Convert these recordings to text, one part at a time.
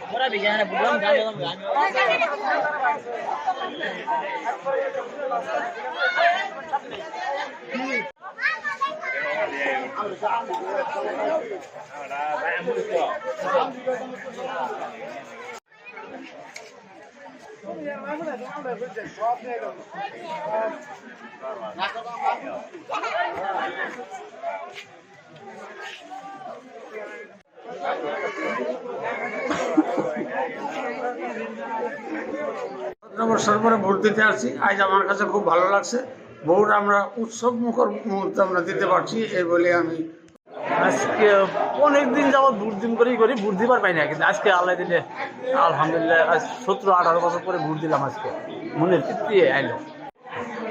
Ahora bicara bukan kan বছর পরে vote দিতে আসছি। আজ আমার কাছে খুব ভালো লাগছে। ভোট আমরা উৎসব মুখর মুহূর্তে আমরা দিতে পারছি, এই বলে আমি আজকে অনেকদিন যাবৎ ভোট দিন করেই করি, ভোট দিবার পাই না, কিন্তু আজকে আল্লাহ দিলে আলহামদুলিল্লাহ আজ 17-18 বছর পরে ভোট দিলাম। আজকে মনের তৃপ্তি আইলো।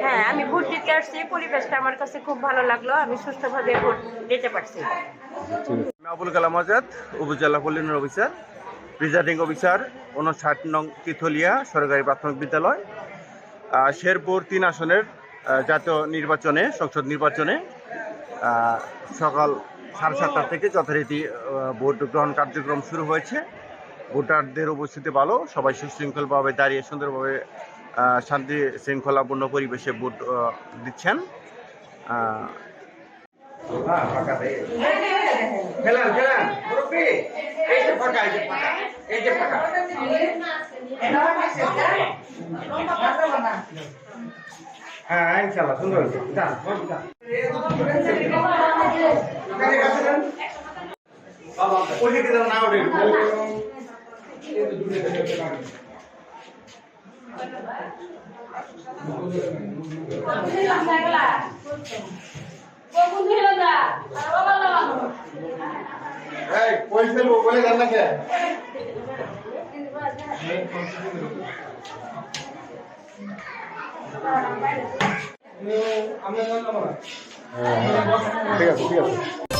হ্যাঁ, আমি ভোট দিতে আসছি। পরিবেশটা আমার কাছে খুব ভালো লাগলো। আমি সুষ্ঠুভাবে ভোট দিতে পারছি। আমি আবুল কালাম আজাদ, উপজেলা পল্লী অফিসার, প্রিজাইডিং অফিসার 59 নং তিথলিয়া সরকারি প্রাথমিক বিদ্যালয়। শেরপুর 3 আসনের জাতীয় নির্বাচনে, সংসদ নির্বাচনে সকাল 7:30 থেকে যথারীতি ভোট গ্রহণ কার্যক্রম শুরু হয়েছে। ভোটারদের উপস্থিতি ভালো, সবাই সুশৃঙ্খলভাবে দাঁড়িয়ে সুন্দরভাবে শান্তি শৃঙ্খলাপূর্ণ পরিবেশে ভোট দিচ্ছেন। হ্যাঁ ইনশাআল্লাহ সুন্দর হয়েছে। ঠিক আছে ঠিক আছে।